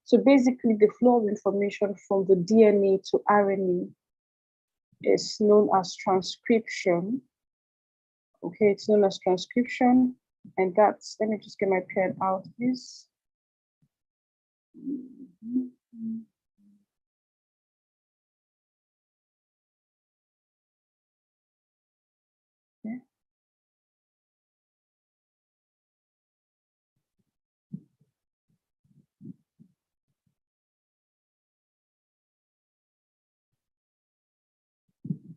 So basically, the flow of information from the DNA to RNA is known as transcription. Okay, it's known as transcription. And that's, let me just get my pen out, please. Okay.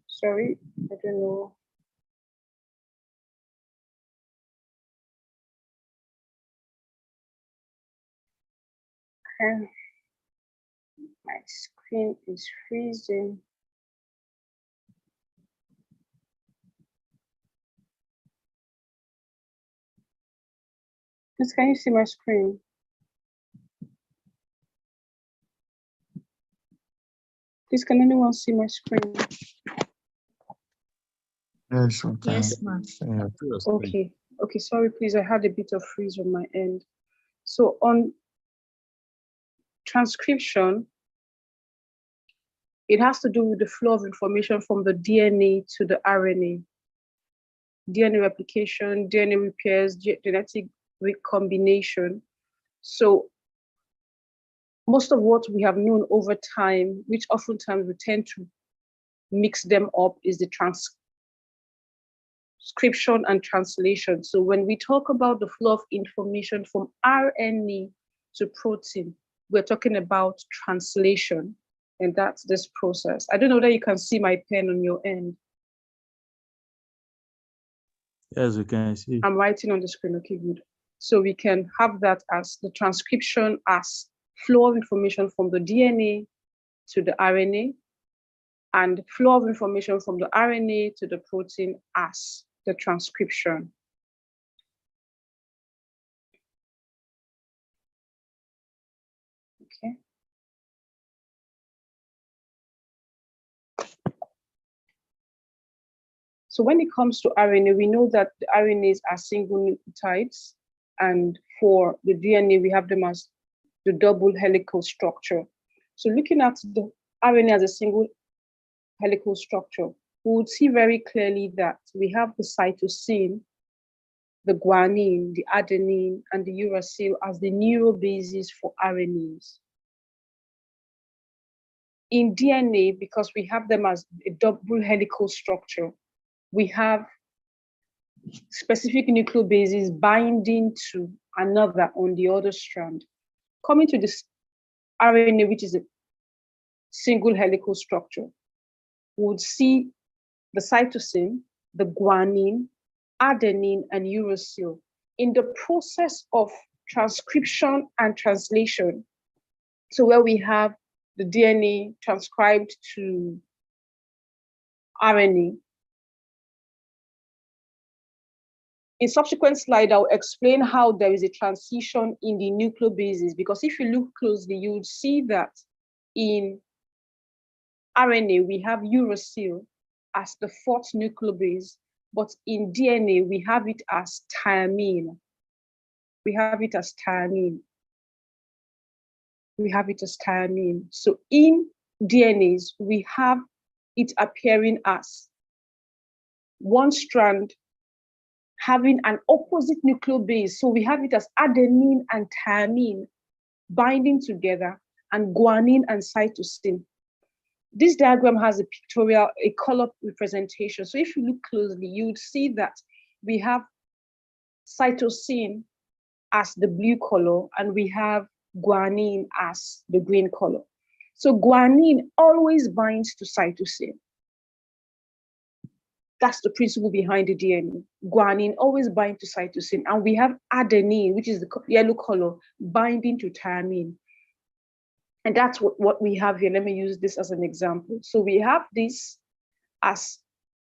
Sorry, I don't know. My screen is freezing. Please, can you see my screen? Please, can anyone see my screen? Yes, we can. Yes, ma'am. Okay. Okay, sorry, please. I had a bit of freeze on my end. So on transcription, it has to do with the flow of information from the DNA to the RNA. DNA replication, DNA repairs, genetic recombination. So most of what we have known over time, which oftentimes we tend to mix them up, is the transcription and translation. So when we talk about the flow of information from RNA to protein, we're talking about translation, and that's this process. I don't know that you can see my pen on your end. Yes, we can see. I'm writing on the screen, okay, good. So we can have that as the transcription as flow of information from the DNA to the RNA, and flow of information from the RNA to the protein as the transcription. Okay. So when it comes to RNA, we know that the RNAs are single nucleotides, and for the DNA, we have them as the double helical structure. So looking at the RNA as a single helical structure, we would see very clearly that we have the cytosine, the guanine, the adenine, and the uracil as the neurobases for RNAs. In DNA, because we have them as a double helical structure, we have specific nucleobases binding to another on the other strand. Coming to this RNA, which is a single helical structure, we would see the cytosine, the guanine, adenine, and uracil. In the process of transcription and translation, so where we have the DNA transcribed to RNA, in subsequent slide, I'll explain how there is a transition in the nucleobases, because if you look closely, you would see that in RNA, we have uracil as the fourth nucleobase, but in DNA, we have it as thiamine. We have it as thiamine. We have it as thiamine. So in DNAs, we have it appearing as one strand having an opposite nucleobase. So we have it as adenine and thiamine binding together, and guanine and cytosine. This diagram has a pictorial, a color representation. So if you look closely, you would see that we have cytosine as the blue color, and we have guanine as the green color. So guanine always binds to cytosine. That's the principle behind the DNA. Guanine always binds to cytosine, and we have adenine, which is the yellow color, binding to thiamine. And that's what we have here. Let me use this as an example. So we have this as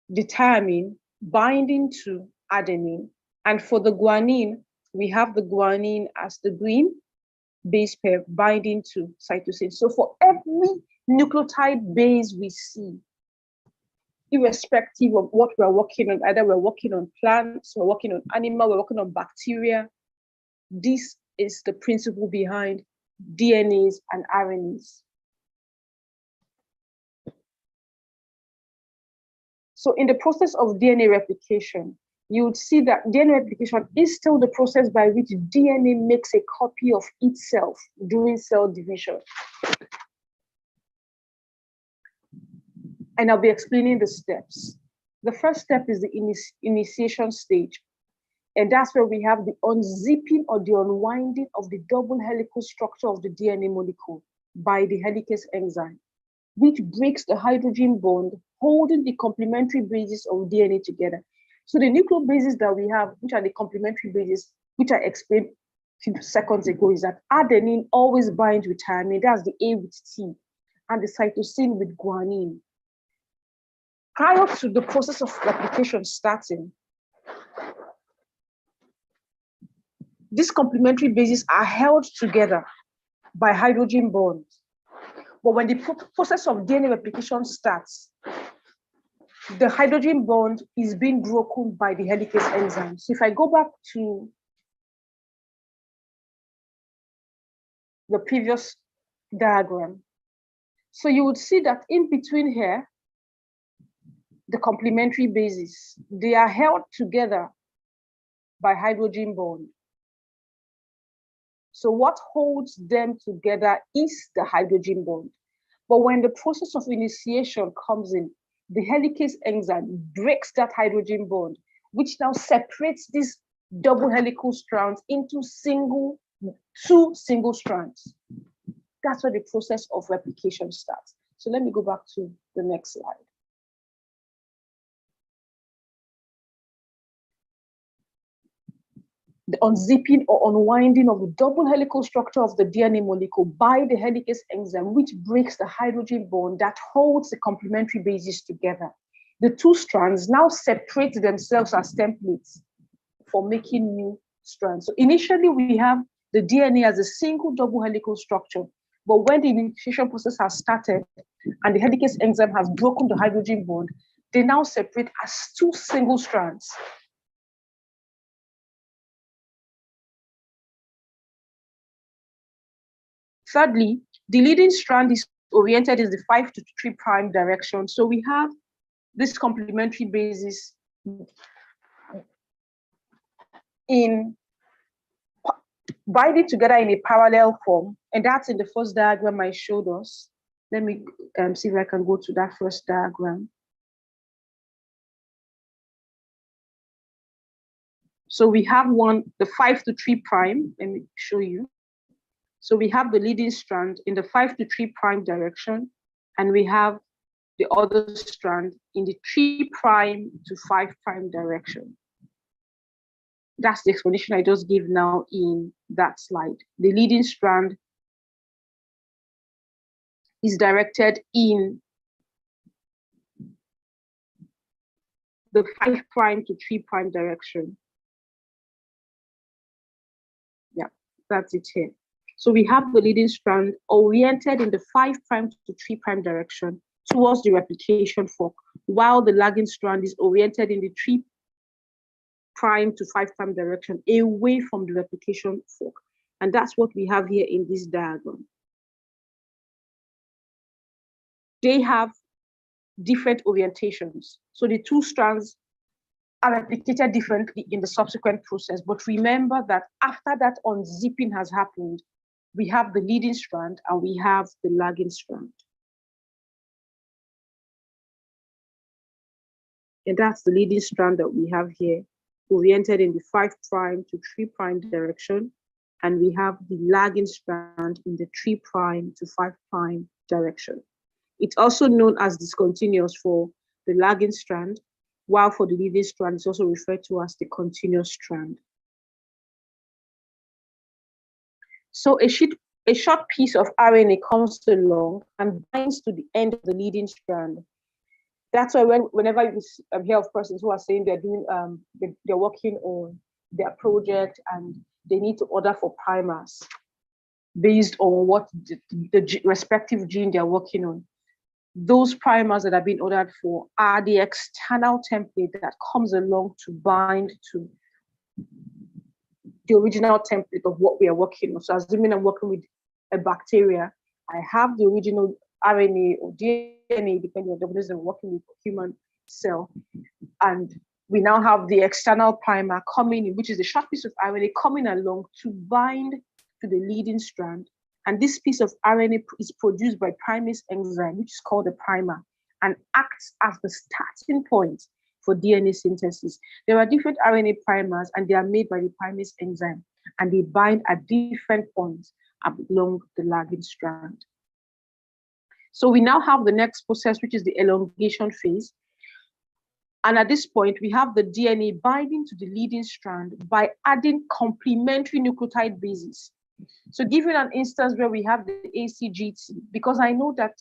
the thiamine binding to adenine. And for the guanine, we have the guanine as the green base pair binding to cytosine. So for every nucleotide base we see, irrespective of what we're working on, either we're working on plants, we're working on animal, we're working on bacteria, this is the principle behind DNAs and RNAs. So in the process of DNA replication, you would see that DNA replication is still the process by which DNA makes a copy of itself during cell division. And I'll be explaining the steps. The first step is the initiation stage. And that's where we have the unzipping or the unwinding of the double helical structure of the DNA molecule by the helicase enzyme, which breaks the hydrogen bond holding the complementary bases of DNA together. So the nucleobases that we have, which are the complementary bases, which I explained a few seconds ago, is that adenine always binds with thymine, that's the A with T, and the cytosine with guanine. Prior to the process of replication starting, these complementary bases are held together by hydrogen bonds. But when the process of DNA replication starts, the hydrogen bond is being broken by the helicase enzyme. So if I go back to the previous diagram, so you would see that in between here, the complementary bases, they are held together by hydrogen bond. So what holds them together is the hydrogen bond. But when the process of initiation comes in, the helicase enzyme breaks that hydrogen bond, which now separates these double helical strands into two single strands. That's where the process of replication starts. So let me go back to the next slide. The unzipping or unwinding of the double helical structure of the DNA molecule by the helicase enzyme, which breaks the hydrogen bond that holds the complementary bases together. The two strands now separate themselves as templates for making new strands. So initially we have the DNA as a single double helical structure, but when the initiation process has started and the helicase enzyme has broken the hydrogen bond, they now separate as two single strands. Thirdly, the leading strand is oriented in the 5' to 3' direction. So we have this complementary bases in binding together in a parallel form, and that's in the first diagram I showed us. Let me see if I can go to that first diagram. So we have the 5' to 3'. Let me show you. So we have the leading strand in the 5' to 3' direction, and we have the other strand in the 3' to 5' direction. That's the explanation I just gave now in that slide. The leading strand is directed in the 5' to 3' direction. Yeah, that's it here. So we have the leading strand oriented in the 5' to 3' direction towards the replication fork, while the lagging strand is oriented in the 3' to 5' direction away from the replication fork. And that's what we have here in this diagram. They have different orientations. So the two strands are replicated differently in the subsequent process. But remember that after that unzipping has happened, we have the leading strand and we have the lagging strand. And that's the leading strand that we have here, oriented in the 5' to 3' direction. And we have the lagging strand in the 3' to 5' direction. It's also known as discontinuous for the lagging strand, while for the leading strand, it's also referred to as the continuous strand. So a short piece of RNA comes along and binds to the end of the leading strand. That's why whenever you hear of persons who are saying they're doing, they're working on their project and they need to order for primers based on what the respective gene they're working on. Those primers that have been ordered for are the external template that comes along to bind to the original template of what we are working on. So assuming I'm working with a bacteria, I have the original RNA or DNA, depending on the organism I'm working with, a human cell. And we now have the external primer coming in, which is a short piece of RNA coming along to bind to the leading strand. And this piece of RNA is produced by primase enzyme, which is called a primer, and acts as the starting point for DNA synthesis. There are different RNA primers, and they are made by the primase enzyme, and they bind at different points along the lagging strand. So we now have the next process, which is the elongation phase. And at this point, we have the DNA binding to the leading strand by adding complementary nucleotide bases. So given an instance where we have the ACGT, because I know that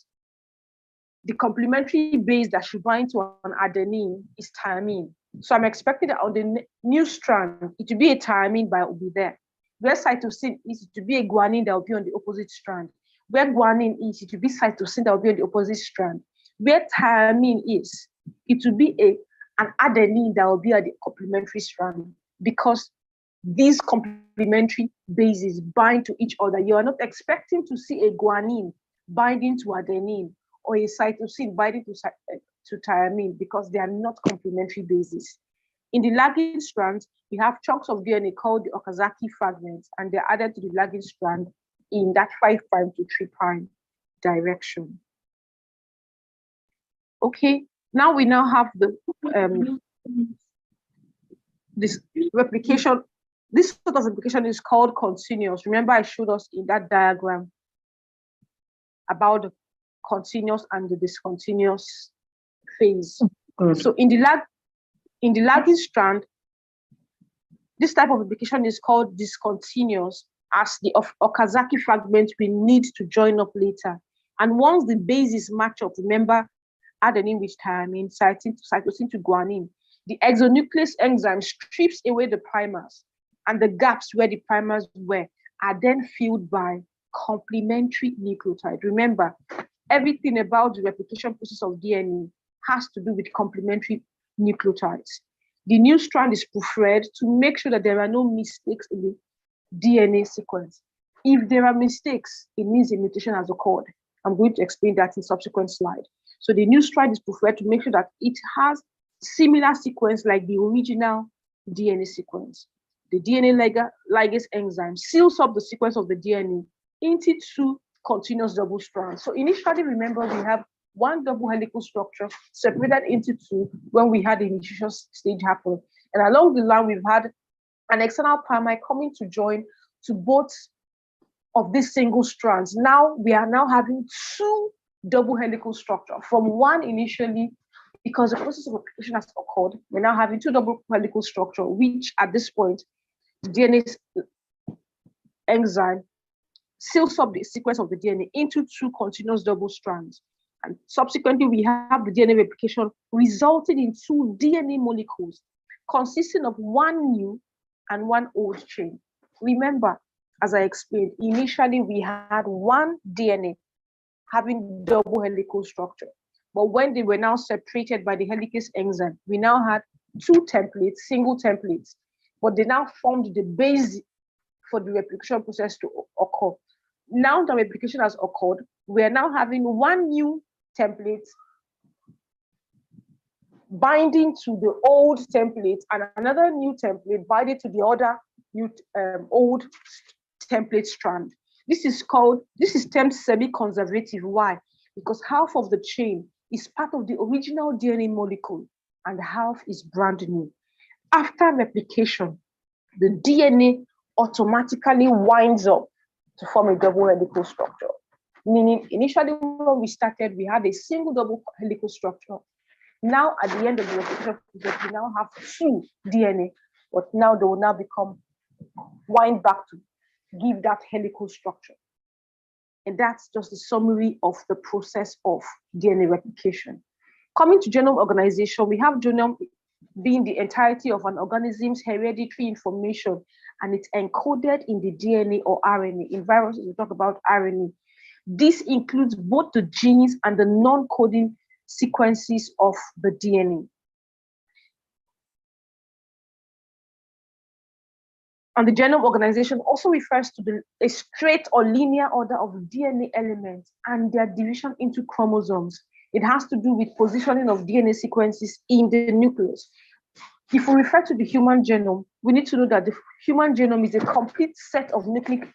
the complementary base that should bind to an adenine is thiamine. So I'm expecting that on the new strand, it will be a thiamine, but it will be there. Where cytosine is, it will be a guanine that will be on the opposite strand. Where guanine is, it will be cytosine that will be on the opposite strand. Where thiamine is, it will be an adenine that will be at the complementary strand, because these complementary bases bind to each other. You are not expecting to see a guanine binding to adenine or a cytosine binding to thiamine, because they are not complementary bases. In the lagging strands, we have chunks of DNA called the Okazaki fragments, and they're added to the lagging strand in that 5' to 3' direction. Okay, now we have the this replication. This sort of replication is called continuous. Remember, I showed us in that diagram about the continuous and the discontinuous phase. So in the lagging strand, this type of replication is called discontinuous, as the Okazaki fragment will need to join up later. And once the bases match up, remember, adenine with thiamine, cytosine to guanine, the exonuclease enzyme strips away the primers, and the gaps where the primers were are then filled by complementary nucleotide. Remember, everything about the replication process of DNA has to do with complementary nucleotides. The new strand is proofread to make sure that there are no mistakes in the DNA sequence. If there are mistakes, it means a mutation has occurred. I'm going to explain that in subsequent slide. So the new strand is proofread to make sure that it has similar sequence like the original DNA sequence. The DNA ligase enzyme seals up the sequence of the DNA into 2 continuous double strands. So initially, remember, we have 1 double helical structure separated into 2 when we had the initial stage happen. And along the line, we've had an external primer coming to join to both of these single strands. Now we are now having 2 double helical structure from 1 initially, because the process of replication has occurred. We're now having 2 double helical structure, which at this point, the DNA enzyme seals up the sequence of the DNA into 2 continuous double strands. And subsequently, we have the DNA replication resulting in 2 DNA molecules consisting of 1 new and 1 old chain. Remember, as I explained, initially we had 1 DNA having double helical structure. But when they were now separated by the helicase enzyme, we now had 2 templates, single templates, but they now formed the base for the replication process to occur. Now the replication has occurred, we are now having 1 new template binding to the old template, and another new template binding to the other new old template strand. This is termed semi-conservative. Why? Because half of the chain is part of the original DNA molecule and half is brand new. After replication, the DNA automatically winds up to form a double helical structure. Meaning, initially when we started, we had a single double helical structure. Now, at the end of the replication process, we now have 2 DNA, but now they will now wind back to give that helical structure. And that's just a summary of the process of DNA replication. Coming to genome organization, we have genome being the entirety of an organism's hereditary information, and it's encoded in the DNA or RNA. In viruses, we talk about RNA. This includes both the genes and the non-coding sequences of the DNA. And the genome organization also refers to a straight or linear order of DNA elements and their division into chromosomes. It has to do with positioning of DNA sequences in the nucleus. If we refer to the human genome, we need to know that the human genome is a complete set of nucleic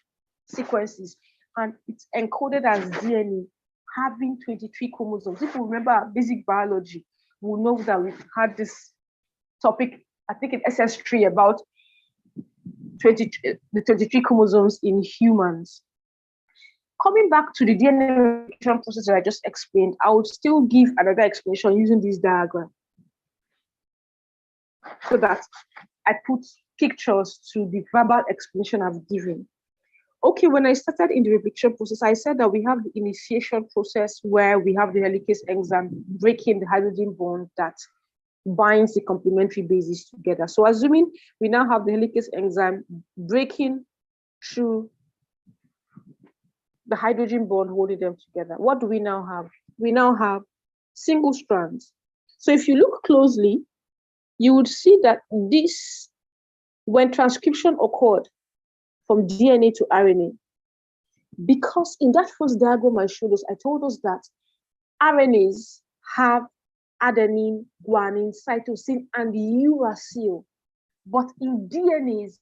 sequences, and it's encoded as DNA, having 23 chromosomes. If we remember our basic biology, we'll know that we've had this topic, I think in SS3, about the 23 chromosomes in humans. Coming back to the DNA replication process that I just explained, I would still give another explanation using this diagram, so that I put pictures to the verbal explanation I've given. Okay, when I started in the replication process, I said that we have the initiation process where we have the helicase enzyme breaking the hydrogen bond that binds the complementary bases together. So assuming we now have the helicase enzyme breaking through the hydrogen bond holding them together, what do we now have? We now have single strands. So if you look closely, you would see that this, when transcription occurred from DNA to RNA, because in that first diagram I showed us, I told us that RNAs have adenine, guanine, cytosine, and uracil. But in DNAs,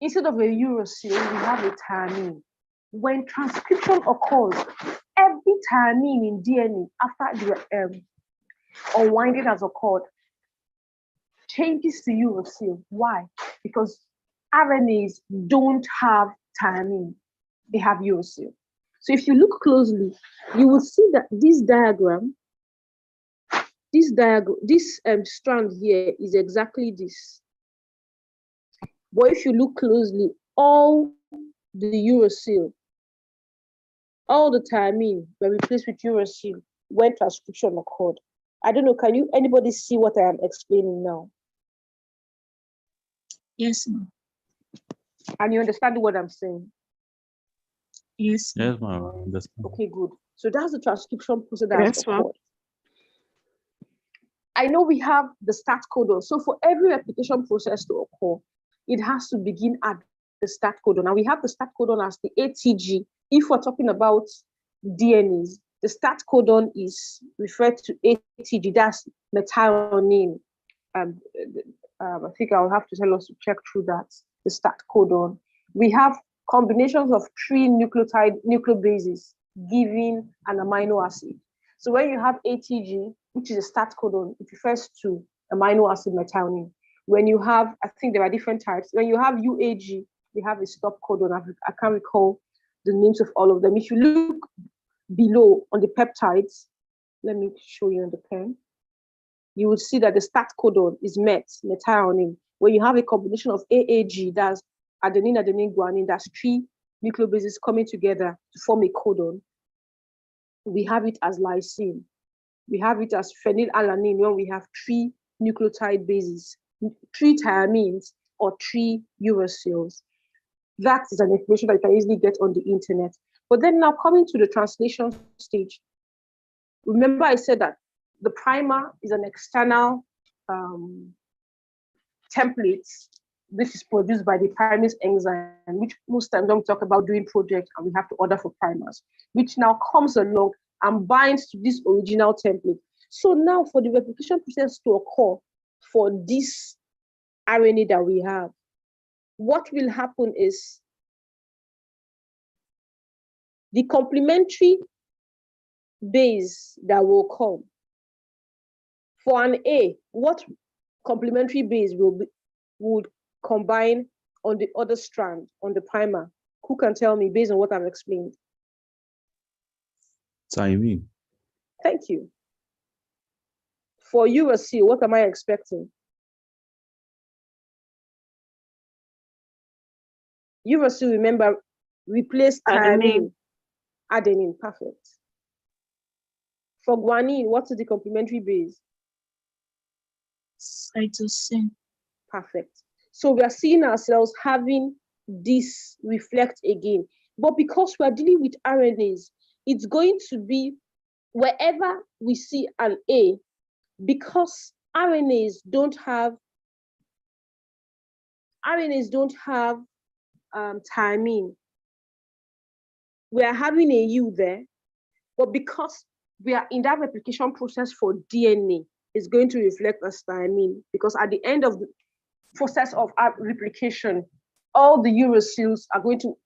instead of a uracil, we have a thymine. When transcription occurs, every thymine in DNA, after the unwinding has occurred, changes to uracil. Why? Because RNAs don't have thymine, they have uracil. So if you look closely, you will see that this diagram, this strand here is exactly this. But if you look closely, all the uracil, all the thymine were replaced with uracil when transcription occurred. I don't know, can anybody see what I am explaining now? Yes, ma'am. And you understand what I'm saying? Yes. Yes, ma'am. I understand. Okay, good. So that's the transcription process that has Yes, ma'am. occurred. I know we have the start codon. So for every replication process to occur, it has to begin at the start codon. And we have the start codon as the ATG. If we're talking about DNAs, the start codon is referred to ATG, that's methionine. I think I'll have to tell us to check through that, the start codon. We have combinations of 3 nucleobases giving an amino acid. So when you have ATG, which is a start codon, it refers to amino acid methionine. When you have, I think there are different types. When you have UAG, we have a stop codon. I can't recall the names of all of them. If you look below on the peptides, let me show you on the pen, you will see that the start codon is methionine. When you have a combination of AAG, that's adenine, adenine, guanine, that's 3 nucleobases coming together to form a codon, we have it as lysine. We have it as phenylalanine when we have 3 nucleotide bases, 3 thiamines or 3 uracils. That is an information that you can easily get on the internet. But then now coming to the translation stage, remember I said that the primer is an external template which is produced by the primase enzyme, which most times when we talk about doing projects and we have to order for primers, which now comes along and binds to this original template. So now for the replication process to occur for this RNA that we have, what will happen is the complementary base that will come for an A, what complementary base would combine on the other strand, on the primer? Who can tell me based on what I've explained? Thymine. Thank you. For uracil, what am I expecting? Uracil, remember, replace thymine. Adenine, perfect. For guanine, what is the complementary base? Cytosine. Perfect. So we are seeing ourselves having this reflect again. But because we are dealing with RNAs, it's going to be wherever we see an A, because RNAs don't have thymine. We are having a U there, but because we are in that replication process for DNA, it's going to reflect as thymine, because at the end of the process of replication, all the uracils are going to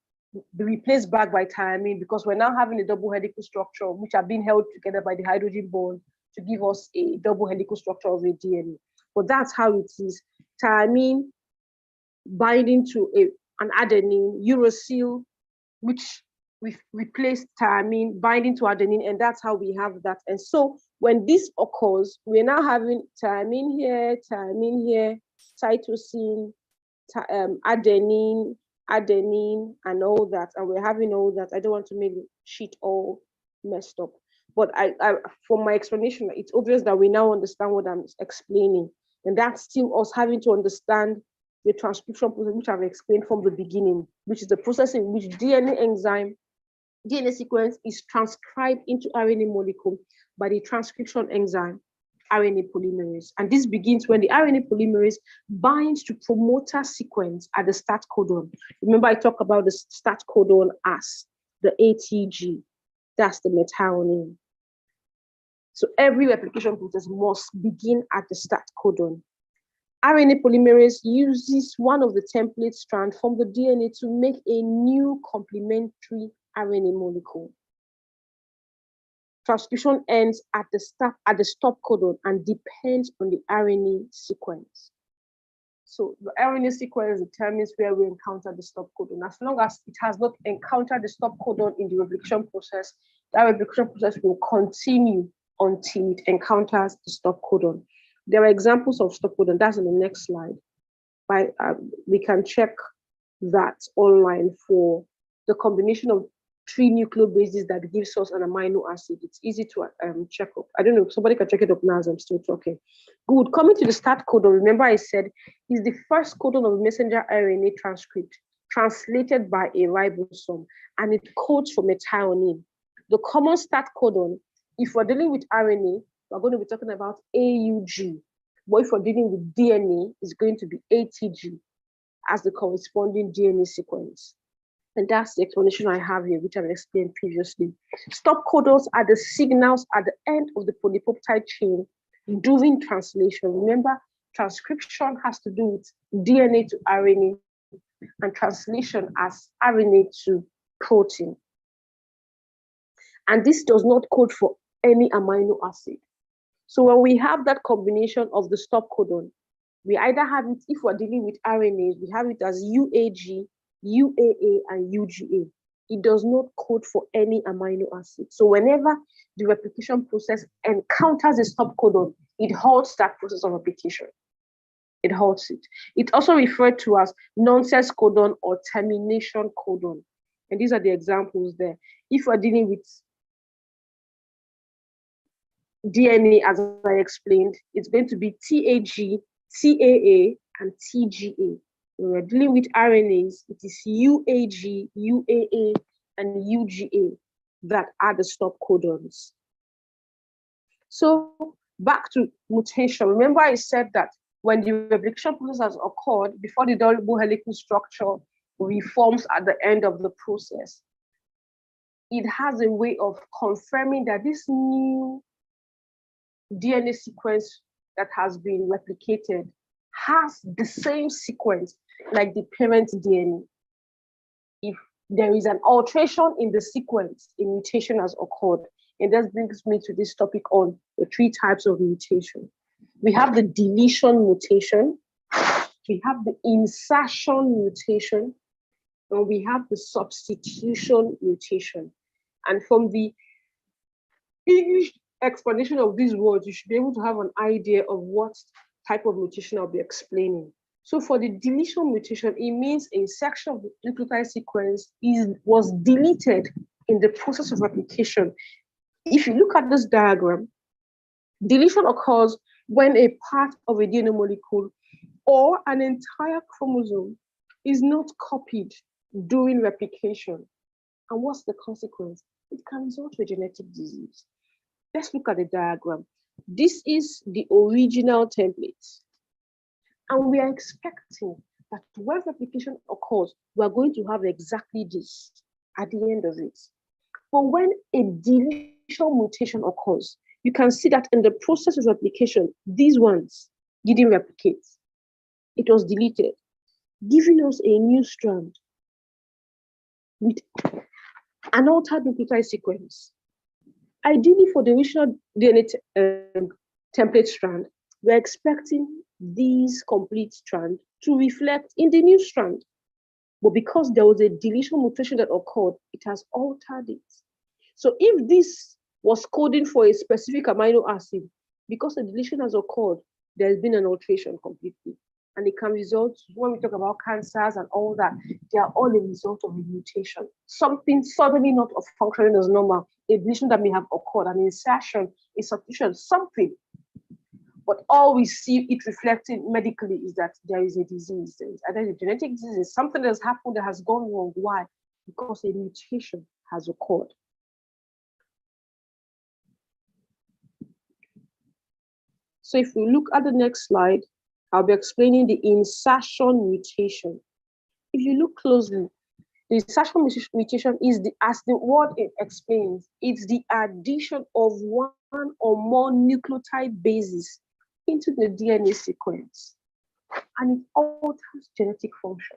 be replaced back by thymine, because we're now having a double helical structure, which are being held together by the hydrogen bond to give us a double helical structure of a DNA. But that's how it is. Thymine binding to an adenine, uracil, which we replaced thymine binding to adenine, and that's how we have that. And so when this occurs, we're now having thymine here, cytosine, adenine, and all that, and we're having all that. I don't want to make the sheet all messed up, but I from my explanation, it's obvious that we now understand what I'm explaining, and that's still us having to understand the transcription process, which I've explained from the beginning, which is the process in which DNA sequence is transcribed into RNA molecule by the transcription enzyme, RNA polymerase. And this begins when the RNA polymerase binds to promoter sequence at the start codon. Remember, I talked about the start codon as the ATG. That's the methionine. So every replication process must begin at the start codon. RNA polymerase uses one of the template strands from the DNA to make a new complementary RNA molecule. Transcription ends at the stop codon and depends on the RNA sequence. So the RNA sequence determines where we encounter the stop codon. As long as it has not encountered the stop codon in the replication process, that replication process will continue until it encounters the stop codon. There are examples of stop codon. That's in the next slide. We can check that online for the combination of 3 nucleobases that gives us an amino acid. It's easy to check up. I don't know if somebody can check it up now as I'm still talking. Good. Coming to the start codon, remember I said is the first codon of messenger RNA transcript translated by a ribosome, and it codes for methionine. The common start codon, if we're dealing with RNA, we're going to be talking about AUG. But if we're dealing with DNA, it's going to be ATG as the corresponding DNA sequence. And that's the explanation I have here, which I've explained previously. Stop codons are the signals at the end of the polypeptide chain during translation. Remember, transcription has to do with DNA to RNA, and translation as RNA to protein. And this does not code for any amino acid. So when we have that combination of the stop codon, we either have it, if we're dealing with RNAs, we have it as UAG, UAA, and UGA. It does not code for any amino acid. So whenever the replication process encounters a stop codon, it halts that process of replication. It halts it. It's also referred to as nonsense codon or termination codon. And these are the examples there. If we're dealing with DNA, as I explained, it's going to be TAG, TAA, and TGA. When we're dealing with RNAs, it is UAG, UAA, and UGA that are the stop codons. So back to mutation. Remember I said that when the replication process has occurred, before the double helical structure reforms at the end of the process, it has a way of confirming that this new DNA sequence that has been replicated has the same sequence like the parent DNA. If there is an alteration in the sequence, a mutation has occurred. And that brings me to this topic on the 3 types of mutation. We have the deletion mutation, we have the insertion mutation, and we have the substitution mutation. And from the English explanation of these words, you should be able to have an idea of what type of mutation I'll be explaining. So for the deletion mutation, it means a section of the nucleotide sequence was deleted in the process of replication. If you look at this diagram, deletion occurs when a part of a DNA molecule or an entire chromosome is not copied during replication. And what's the consequence? It can result to a genetic disease. Let's look at the diagram. This is the original template. And we are expecting that when replication occurs, we're going to have exactly this at the end of it. But when a deletion mutation occurs, you can see that in the process of replication, these ones didn't replicate. It was deleted, giving us a new strand with an altered nucleotide sequence. Ideally, for the original DNA template strand, we're expecting these complete strand to reflect in the new strand. But because there was a deletion mutation that occurred, it has altered it. So if this was coding for a specific amino acid, because a deletion has occurred, there's been an alteration completely. And it can result, when we talk about cancers and all that, they are all a result of a mutation. Something suddenly not functioning as normal, a deletion that may have occurred, an insertion, a substitution, something. But all we see it reflecting medically is that there is a disease. There is either a genetic disease, something that has happened that has gone wrong. Why? Because a mutation has occurred. So if we look at the next slide, I'll be explaining the insertion mutation. If you look closely, the insertion mutation is, as the word explains, it's the addition of one or more nucleotide bases into the DNA sequence, and it alters genetic function.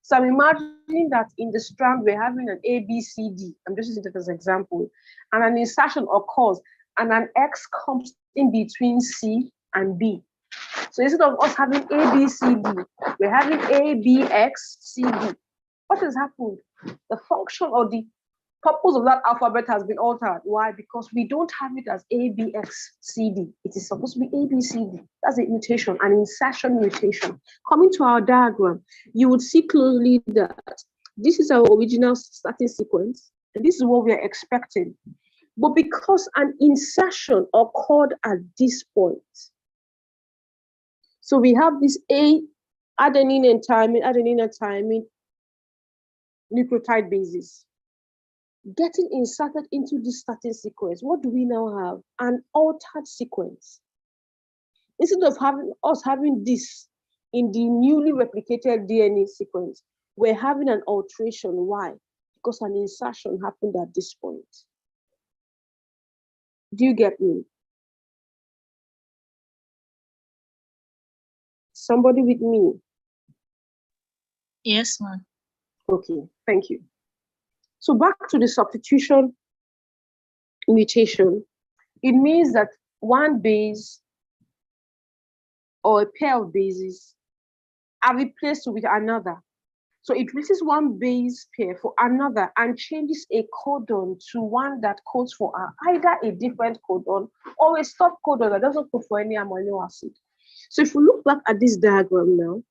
So I'm imagining that in the strand, we're having an A, B, C, D. I'm just using it as an example. And an insertion occurs, and an X comes in between C and B. So instead of us having A, B, C, D, we're having A, B, X, C, D. What has happened? The function or the purpose of that alphabet has been altered. Why? Because we don't have it as A, B, X, C, D. It is supposed to be A, B, C, D. That's a mutation, an insertion mutation. Coming to our diagram, you would see closely that this is our original starting sequence, and this is what we are expecting. But because an insertion occurred at this point, so we have this A, adenine and thymine nucleotide bases getting inserted into this starting sequence. What do we now have? An altered sequence. Instead of having this in the newly replicated DNA sequence, we're having an alteration. Why? Because an insertion happened at this point. Do you get me? Somebody with me? Yes, ma'am. Okay, thank you. So back to the substitution mutation, it means that one base or a pair of bases are replaced with another. So it replaces one base pair for another and changes a codon to one that codes for either a different codon or a stop codon that doesn't code for any amino acid. So if we look back at this diagram now,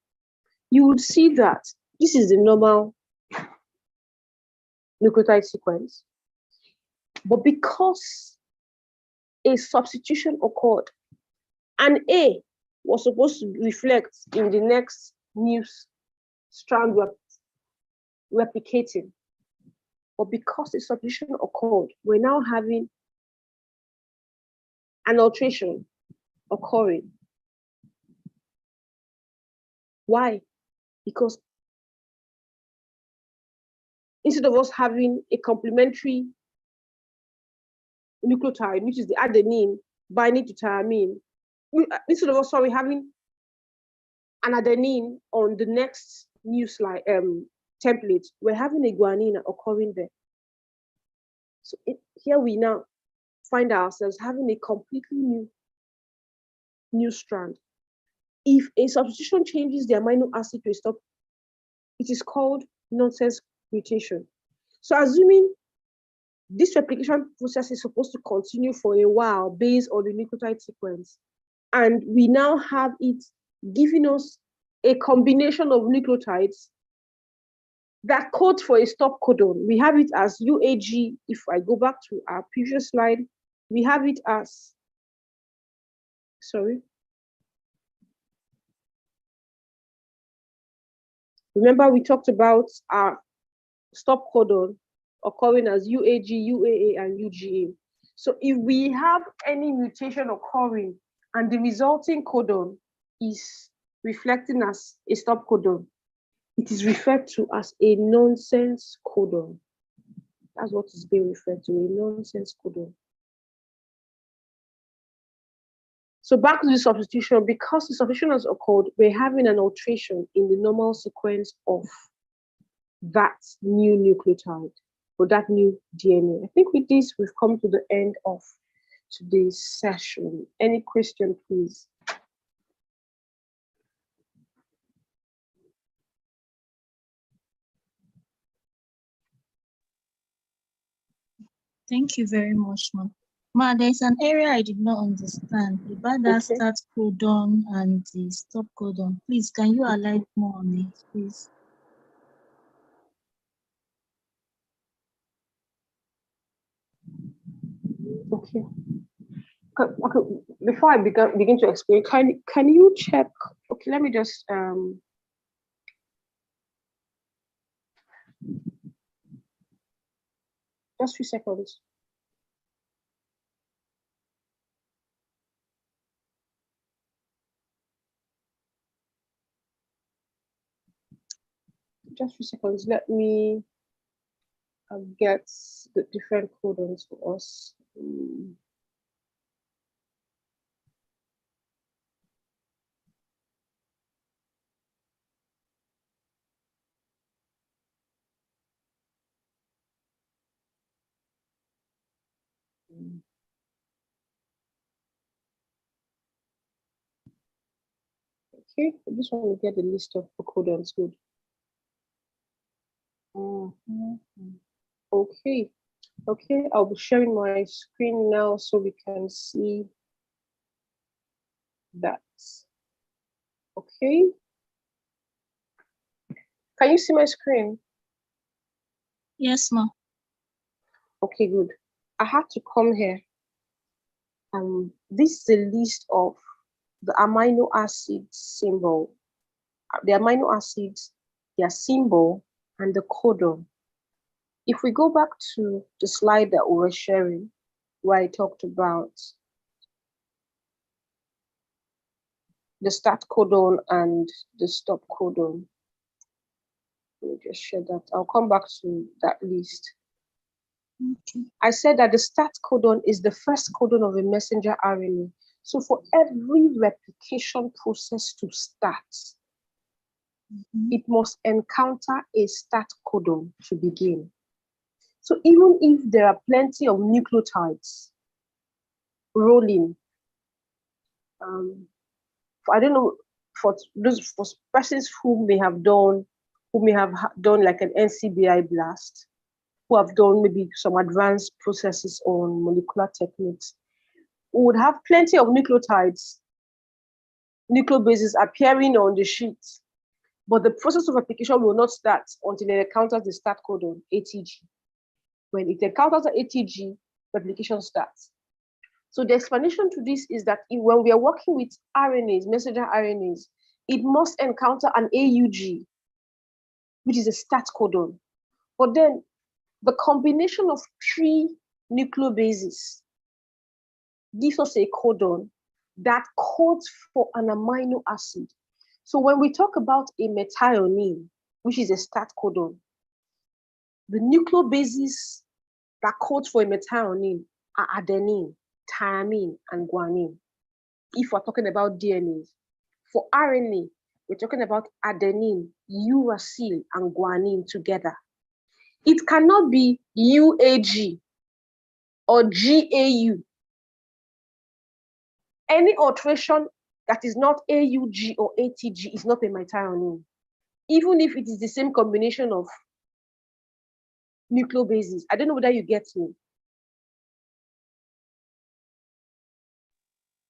you would see that this is the normal nucleotide sequence. But because a substitution occurred, and A was supposed to reflect in the next new strand replicating, but because the substitution occurred, we're now having an alteration occurring. Why? Because instead of us having a complementary nucleotide, which is the adenine binding to thymine, instead of us having an adenine on the next new slide template, we're having a guanine occurring there. So here we now find ourselves having a completely new strand. If a substitution changes the amino acid to a stop, it is called nonsense mutation. So assuming this replication process is supposed to continue for a while based on the nucleotide sequence, and we now have it giving us a combination of nucleotides that code for a stop codon. We have it as UAG. If I go back to our previous slide, we have it as, sorry. Remember, we talked about our stop codon occurring as UAG, UAA, and UGA. So if we have any mutation occurring and the resulting codon is reflecting as a stop codon. It is referred to as a nonsense codon. That's what is being referred to, a nonsense codon. So back to the substitution, because the substitution has occurred, we're having an alteration in the normal sequence of that new nucleotide or that new DNA. I think with this, we've come to the end of today's session. Any question, please? Thank you very much, Ma. Ma, there's an area I did not understand about that Okay. start codon and the stop codon. Please, can you elaborate more on it, please? Okay. Okay. Before I begin to explain, can you check? Okay, let me just a few seconds. Just a few seconds. Let me get the different codons for us. Okay, I just want to get the list of the codons. Good. Okay. Okay, I'll be sharing my screen now so we can see that. Okay. Can you see my screen? Yes, Ma. Okay, good. I had to come here. This is a list of the amino acid symbol, the amino acids, their symbol, and the codon. If we go back to the slide that we were sharing, where I talked about the start codon and the stop codon. Let me just share that. I'll come back to that list. Okay. I said that the start codon is the first codon of a messenger RNA. So for every replication process to start, it must encounter a start codon to begin. So even if there are plenty of nucleotides rolling, I don't know, for persons who may have done like an NCBI blast, who have done maybe some advanced processes on molecular techniques, we would have plenty of nucleotides, nucleobases appearing on the sheet, but the process of replication will not start until it encounters the start codon, ATG. When it encounters the ATG, replication starts. So the explanation to this is that when we are working with RNAs, messenger RNAs, it must encounter an AUG, which is a start codon. But then the combination of 3 nucleobases gives us a codon that codes for an amino acid. So when we talk about a methionine, which is a start codon, the nucleobases that code for a methionine are adenine, thymine, and guanine. If we're talking about DNA, for RNA, we're talking about adenine, uracil, and guanine together. It cannot be UAG or GAU. Any alteration that is not AUG or ATG is not a methionine, even if it is the same combination of nucleobases. I don't know whether you get me.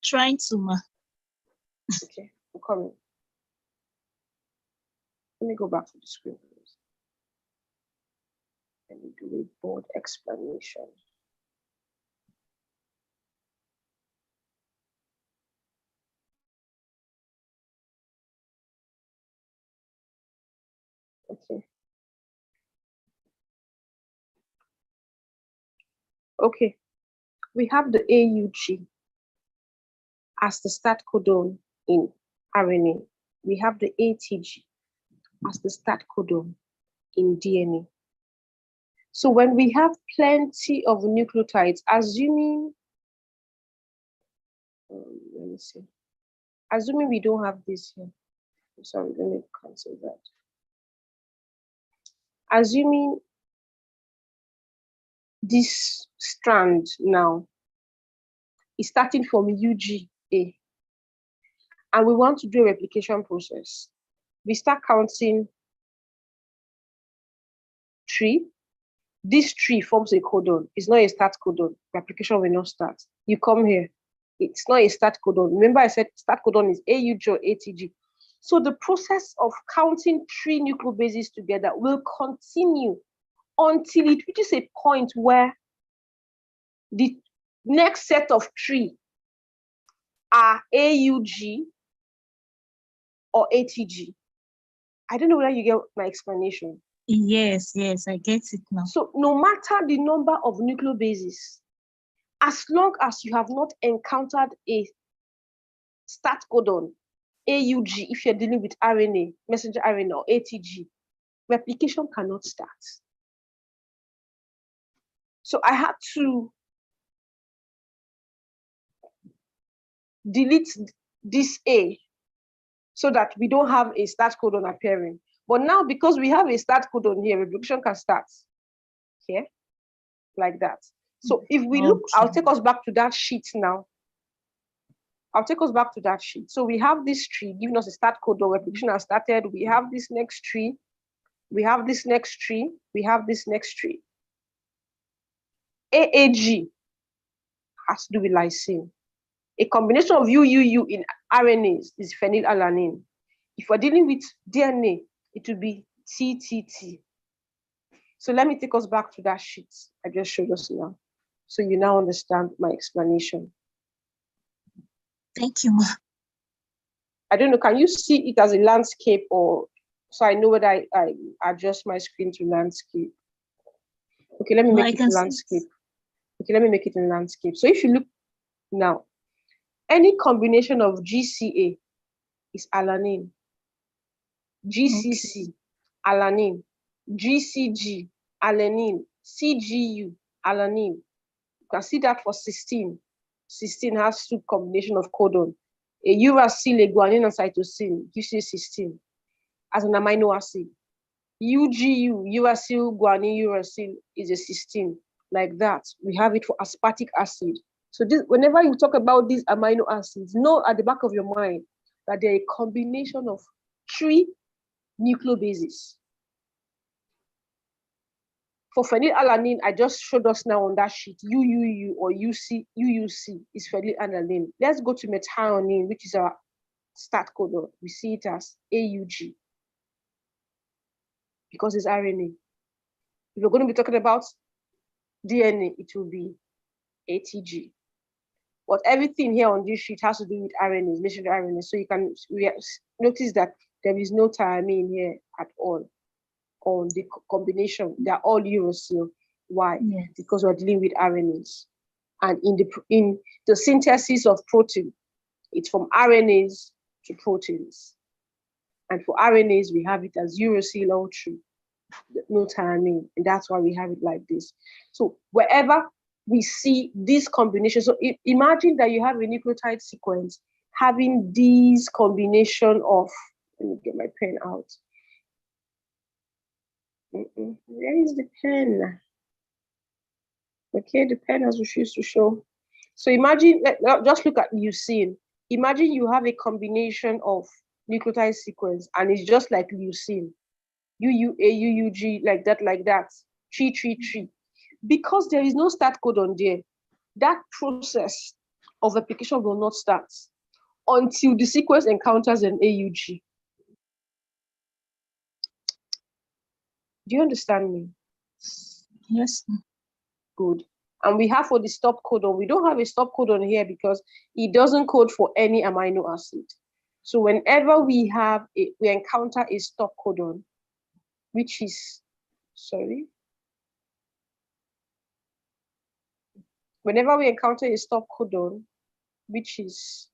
Trying to, Ma. Okay, I'm coming. Let me go back to the screen. Let me do a board explanation. Okay. Okay. We have the AUG as the start codon in RNA. we have the ATG as the start codon in DNA. So when we have plenty of nucleotides, assuming, let me see, assuming we don't have this here. Sorry, let me cancel that. Assuming this strand now is starting from UGA, and we want to do a replication process. We start counting 3. This 3 forms a codon. It's not a start codon. Replication will not start. You come here. It's not a start codon. Remember I said start codon is AUG or ATG. So the process of counting 3 nucleobases together will continue until it reaches a point where the next set of 3 are AUG or ATG. I don't know whether you get my explanation. Yes, I get it now. So no matter the number of nucleobases, as long as you have not encountered a start codon, AUG, if you're dealing with RNA, messenger RNA, or ATG, replication cannot start. So I had to delete this A so that we don't have a start codon appearing. But now, because we have a start codon here, replication can start here, like that. So if we look, I'll take us back to that sheet now. So we have this tree giving us a start codon, replication has started. We have this next tree. We have this next tree. We have this next tree. AAG has to do with lysine. A combination of UUU in RNAs is phenylalanine. If we're dealing with DNA, it will be TTT. So let me take us back to that sheet I just showed us now. So you now understand my explanation. Thank you, Ma. I don't know, can you see it as a landscape, or so I know whether I adjust my screen to landscape? Okay, let me make it landscape. Okay, let me make it in landscape. So if you look now, any combination of GCA is alanine, GCC, alanine, GCG, alanine, CGU, alanine. You can see that for cysteine. Cysteine has 2 combination of codon. A uracil, a guanine, and cytosine gives you cysteine as an amino acid. UGU, uracil, guanine, uracil is a cysteine. Like that, we have it for aspartic acid. So this, whenever you talk about these amino acids, know at the back of your mind that they're a combination of 3 nucleobases. For phenylalanine, I just showed us now on that sheet, UUU or UUC is phenylalanine. Let's go to methionine, which is our start codon. We see it as AUG because it's RNA. If we're going to be talking about DNA, it will be ATG. But everything here on this sheet has to do with RNAs, messenger RNA. So you can notice that there is no thymine here at all on the combination. They're all uracil. Why? Yes. Because we're dealing with RNAs. And in the synthesis of protein, it's from RNAs to proteins. And for RNAs, we have it as uracil all through, no thymine. And that's why we have it like this. So wherever we see this combination, so imagine that you have a nucleotide sequence having these combination of, let me get my pen out. Where is the pen? Okay, the pen has refused to show. So imagine, just look at leucine. Imagine you have a combination of nucleotide sequence and it's just like leucine. UUA, UUG, like that, 333. Because there is no start codon there, that process of replication will not start until the sequence encounters an AUG. Do you understand me? Yes. Good. And we have for the stop codon, we don't have a stop codon here because it doesn't code for any amino acid. So whenever we encounter a stop codon, which is, whenever we encounter a stop codon, which is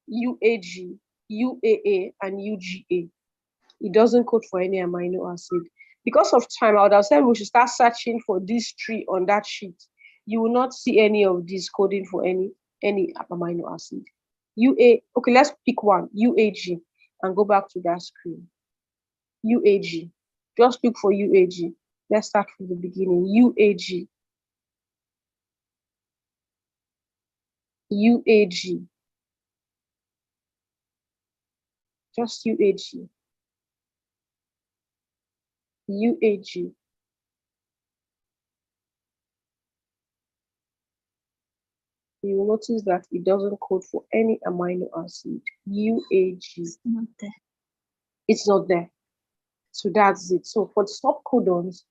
UAG, UAA, and UGA. It doesn't code for any amino acid. Because of time, I would have said we should start searching for these three on that sheet. You will not see any of these coding for any amino acid. Okay, let's pick one, UAG, and go back to that screen. UAG. Just look for UAG. Let's start from the beginning. UAG. UAG. Just UAG. UAG. You will notice that it doesn't code for any amino acid. UAG. It's not there. It's not there. So that's it. So for the stop codons,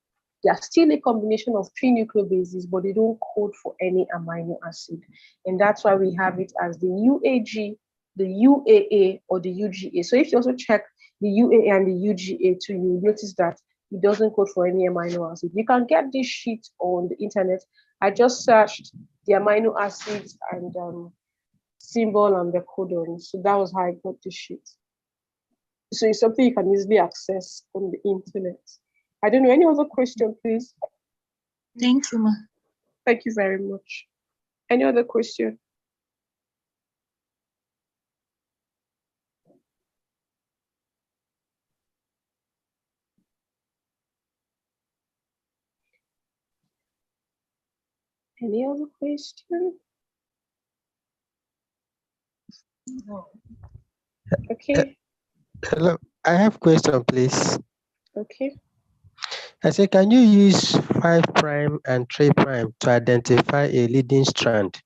they are still a combination of 3 nucleobases, but they don't code for any amino acid. And that's why we have it as the UAG, the UAA, or the UGA. So if you also check the UAA and the UGA too, you will notice that it doesn't code for any amino acid. You can get this sheet on the internet. I just searched the amino acids and symbol and the codons. So that was how I got this sheet. So it's something you can easily access on the internet. I don't know, any other question, please? Thank you, ma. Thank you very much. Any other question? Any other question? No. Okay, Hello, I have question, please. okay. I say, can you use 5' and 3' to identify a leading strand?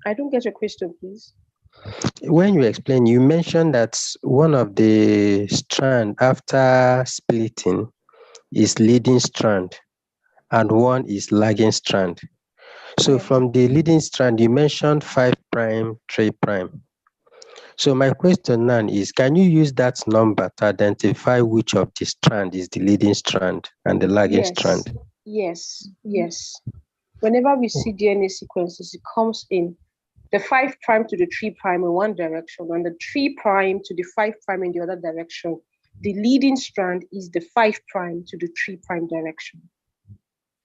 I don't get your question, please. When you explain, you mentioned that one of the strand after splitting is leading strand and one is lagging strand. So Yes. from the leading strand, you mentioned 5', 3'. So my question now is, can you use that number to identify which of the strand is the leading strand and the lagging strand? Yes, yes. Whenever we see DNA sequences, it comes in the 5' to the 3' in one direction and the 3' to the 5' in the other direction. The leading strand is the 5' to the 3' direction.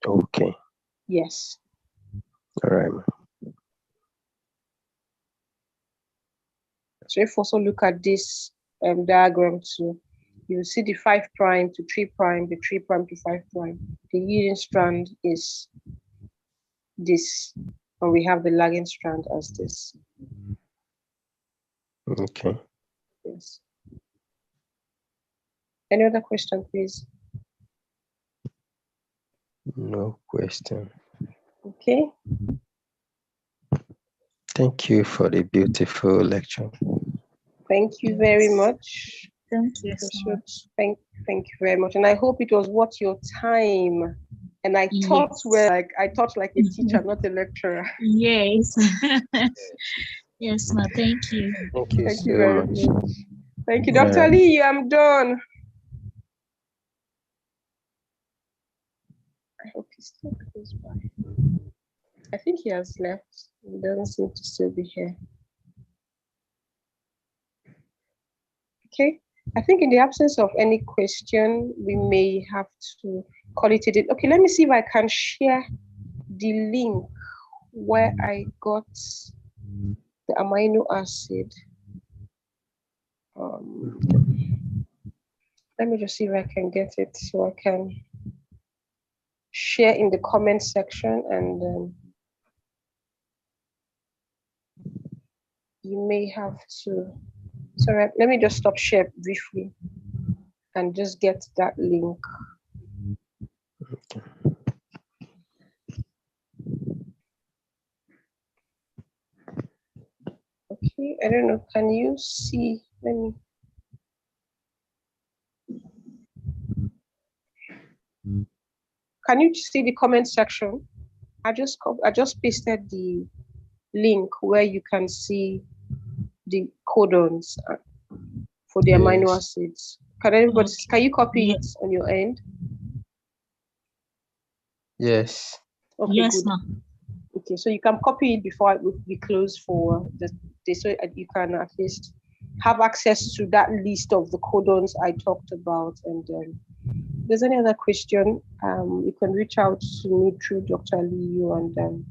Okay. Yes. All right. So if also look at this diagram too, you will see the 5' to 3', the 3' to 5'. The leading strand is this, and we have the lagging strand as this. Okay. Yes. Any other question, please? No question. Okay. Thank you for the beautiful lecture. Thank you very much. Thank you so much. Thank you very much. And I hope it was worth your time. And I taught like a teacher, not a lecturer. Yes. Yes, ma. Thank you. Thank you Thank so you very much. much. Thank you, Dr. Lee. I'm done. I hope he's still close by. I think he has left. He doesn't seem to still be here. Okay. I think in the absence of any question, we may have to call it a day. Okay, let me see if I can share the link where I got the amino acid. Let me just see if I can get it so I can share in the comment section, and you may have to. Sorry, let me just stop share briefly and just get that link. Okay, I don't know. Can you see? Let me. Can you see the comment section? I just pasted the link where you can see the codons for the amino acids. Can you copy it on your end? Yes. Okay, yes, good. ma. Okay, so you can copy it before we close for the day, so you can at least have access to that list of the codons I talked about. And if there's any other question, you can reach out to me through Dr. Liu. And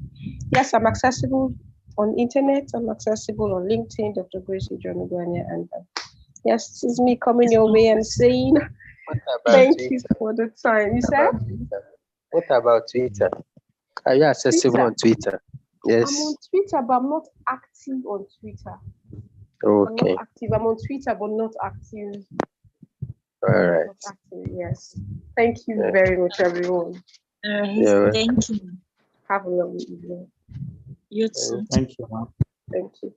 yes, I'm accessible on internet. I'm accessible on LinkedIn, Dr. Grace Ijonugwanya. And yes, this is me coming your way and saying thank you for the time. You said? What about Twitter? Are you accessible on Twitter? Yes. I'm on Twitter, but I'm not active on Twitter. Okay. I'm not active. I'm on Twitter, but not active. All right. Not active, yes. Thank you Yeah. very much, everyone. Alright, thank you. Have a lovely evening. You too. Thank you, ma'am. Thank you.